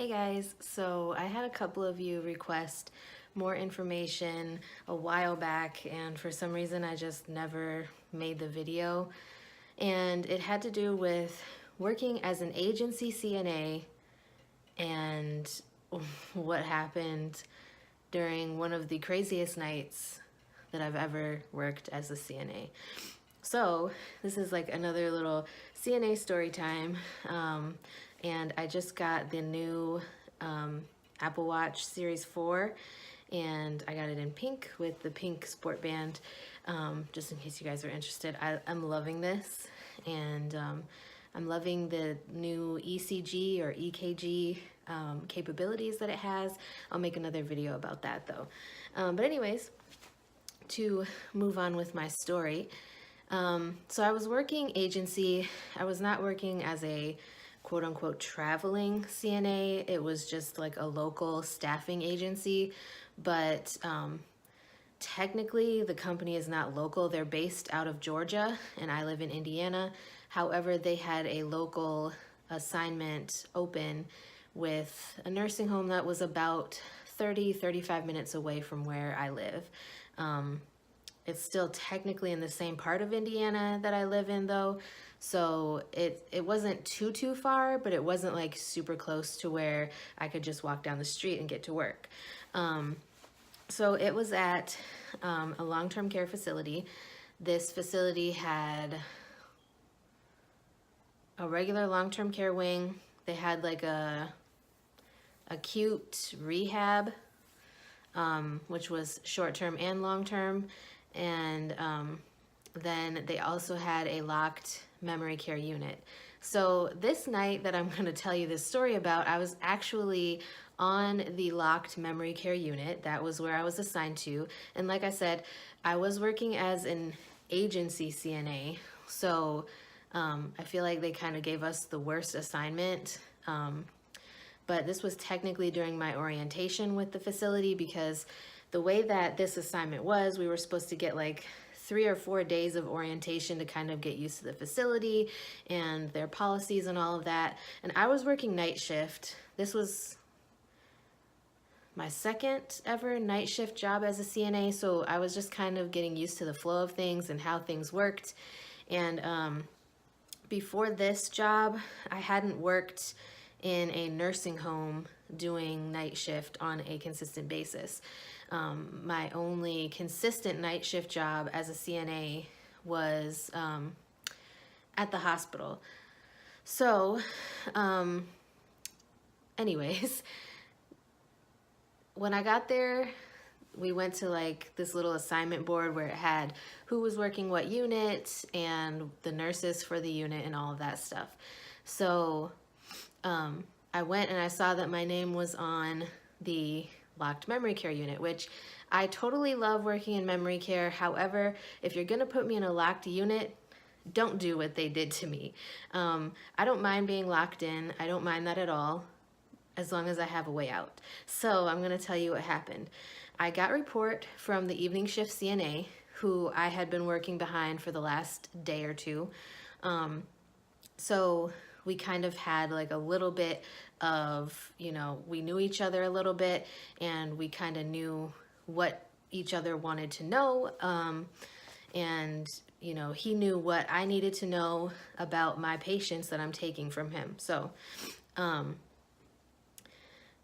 Hey guys, so I had a couple of you request more information a while back, and for some reason I just never made the video. And it had to do with working as an agency CNA and what happened during one of the craziest nights that I've ever worked as a CNA. So this is like another little CNA story time. And I just got the new Apple Watch Series 4, and I got it in pink with the pink sport band, just in case you guys are interested. I'm loving this, and I'm loving the new ECG or EKG capabilities that it has. I'll make another video about that though. But anyways, to move on with my story. So I was working agency. I was not working as a quote unquote traveling CNA. It was just like a local staffing agency, but technically the company is not local. They're based out of Georgia and I live in Indiana. However, they had a local assignment open with a nursing home that was about 35 minutes away from where I live. It's still technically in the same part of Indiana that I live in though. So it wasn't too far, but it wasn't like super close to where I could just walk down the street and get to work. So it was at a long-term care facility. This facility had a regular long-term care wing. They had like a acute rehab, which was short-term and long-term. And then they also had a locked memory care unit. So this night that I'm going to tell you this story about, I was actually on the locked memory care unit. That was where I was assigned to. And like I said, I was working as an agency CNA. So I feel like they kind of gave us the worst assignment. But this was technically during my orientation with the facility, because the way that this assignment was, we were supposed to get like 3 or 4 days of orientation to kind of get used to the facility and their policies and all of that. And I was working night shift. This was my second ever night shift job as a CNA, so I was just kind of getting used to the flow of things and how things worked. And before this job, I hadn't worked in a nursing home doing night shift on a consistent basis. My only consistent night shift job as a CNA was at the hospital. So, anyways, when I got there, we went to like this little assignment board where it had who was working what unit and the nurses for the unit and all of that stuff. So I went and I saw that my name was on the locked memory care unit, which I totally love working in memory care. However, if you're gonna put me in a locked unit, don't do what they did to me. I don't mind being locked in. I don't mind that at all, as long as I have a way out. So I'm gonna tell you what happened. I got a report from the evening shift CNA, who I had been working behind for the last day or two. So we kind of had like a little bit of, we knew each other a little bit, and we kind of knew what each other wanted to know. And, he knew what I needed to know about my patients that I'm taking from him. So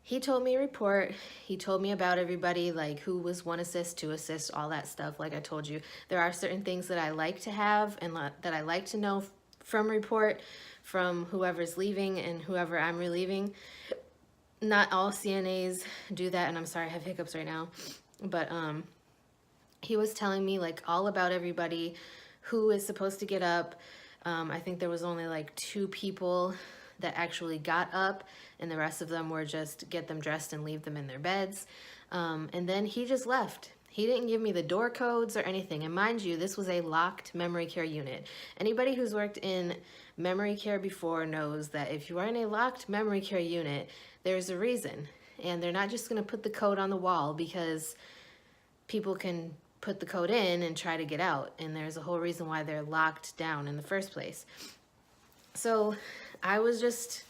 he told me a report. He told me about everybody, like who was 1 assist, 2 assist, all that stuff. Like I told you, there are certain things that I like to have and that I like to know from report, from whoever's leaving and whoever I'm relieving. Not all CNAs do that, and I'm sorry I have hiccups right now. But he was telling me like all about everybody, who is supposed to get up. I think there was only like 2 people that actually got up, and the rest of them were just get them dressed and leave them in their beds. And then he just left. He didn't give me the door codes or anything. And mind you, this was a locked memory care unit. Anybody who's worked in memory care before knows that if you are in a locked memory care unit, there's a reason. And they're not just gonna put the code on the wall because people can put the code in and try to get out. And there's a whole reason why they're locked down in the first place. So I was just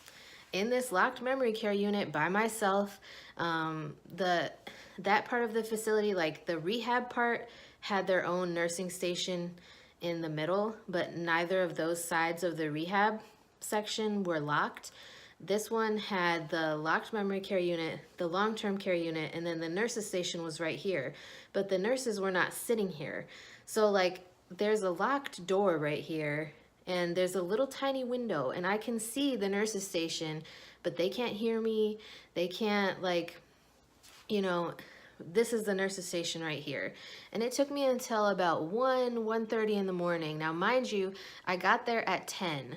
in this locked memory care unit by myself. That part of the facility, like the rehab part, had their own nursing station in the middle, but neither of those sides of the rehab section were locked. This one had the locked memory care unit, the long-term care unit, and then the nurses station was right here. But the nurses were not sitting here. So like there's a locked door right here, and there's a little tiny window, and I can see the nurses station, but they can't hear me. They can't, like, you know, this is the nurses station right here. And it took me until about 1:30 in the morning. Now, mind you, I got there at 10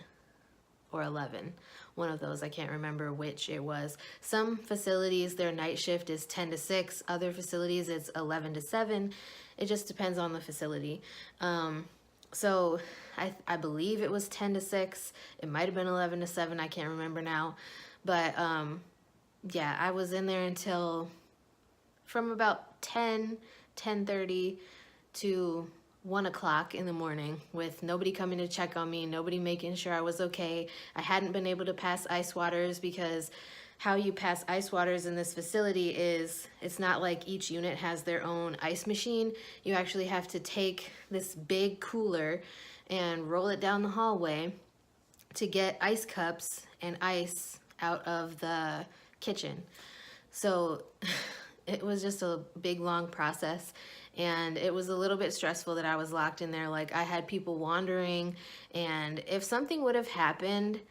or 11. One of those, I can't remember which it was. Some facilities, their night shift is 10 to 6. Other facilities, it's 11 to 7. It just depends on the facility. So I believe it was 10 to 6. It might have been 11 to 7. I can't remember now. But yeah, I was in there until from about 10:30 to 1 o'clock in the morning, with nobody coming to check on me, nobody making sure I was okay. I hadn't been able to pass ice waters, because how you pass ice waters in this facility is, it's not like each unit has their own ice machine. You actually have to take this big cooler and roll it down the hallway to get ice cups and ice out of the kitchen. So it was just a big, long process. And it was a little bit stressful that I was locked in there. Like, I had people wandering, and if something would have happened,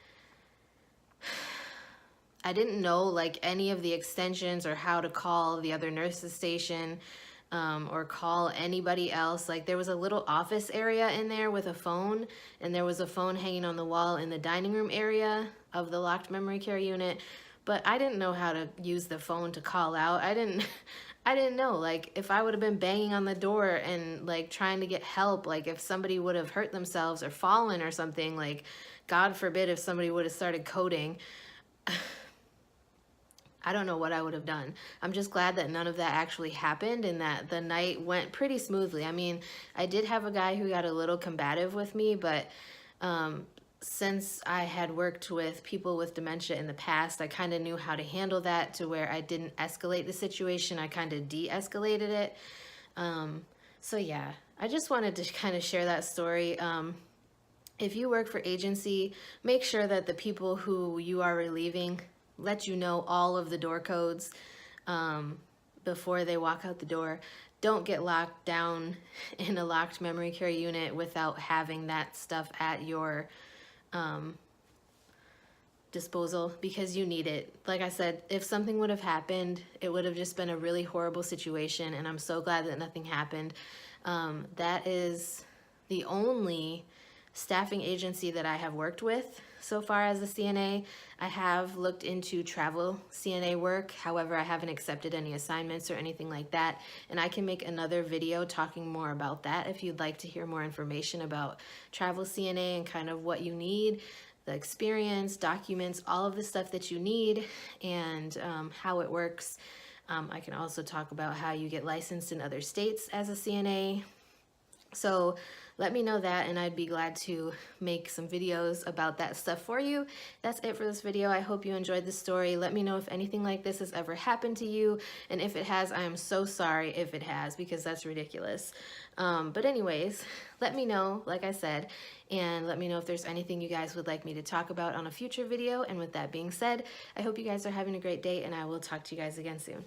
I didn't know like any of the extensions or how to call the other nurses station, or call anybody else. Like, there was a little office area in there with a phone, and there was a phone hanging on the wall in the dining room area of the locked memory care unit. But I didn't know how to use the phone to call out. I didn't know, like, if I would have been banging on the door and like trying to get help, like if somebody would have hurt themselves or fallen or something, like God forbid if somebody would have started coding, I don't know what I would have done. I'm just glad that none of that actually happened, and that the night went pretty smoothly. I mean, I did have a guy who got a little combative with me, but since I had worked with people with dementia in the past, I kind of knew how to handle that to where I didn't escalate the situation. I kind of de-escalated it. So yeah, I just wanted to kind of share that story. If you work for agency, make sure that the people who you are relieving let you know all of the door codes before they walk out the door. Don't get locked down in a locked memory care unit without having that stuff at your disposal, because you need it. Like I said, if something would have happened, it would have just been a really horrible situation, and I'm so glad that nothing happened. That is the only staffing agency that I have worked with so far as a CNA. I have looked into travel CNA work. However, I haven't accepted any assignments or anything like that. And I can make another video talking more about that if you'd like to hear more information about travel CNA and kind of what you need, the experience, documents, all of the stuff that you need, and how it works. I can also talk about how you get licensed in other states as a CNA. So let me know that, and I'd be glad to make some videos about that stuff for you. That's it for this video. I hope you enjoyed the story. Let me know if anything like this has ever happened to you, and if it has, I am so sorry if it has, because that's ridiculous. But anyways, let me know, like I said, and let me know if there's anything you guys would like me to talk about on a future video. And with that being said, I hope you guys are having a great day, and I will talk to you guys again soon.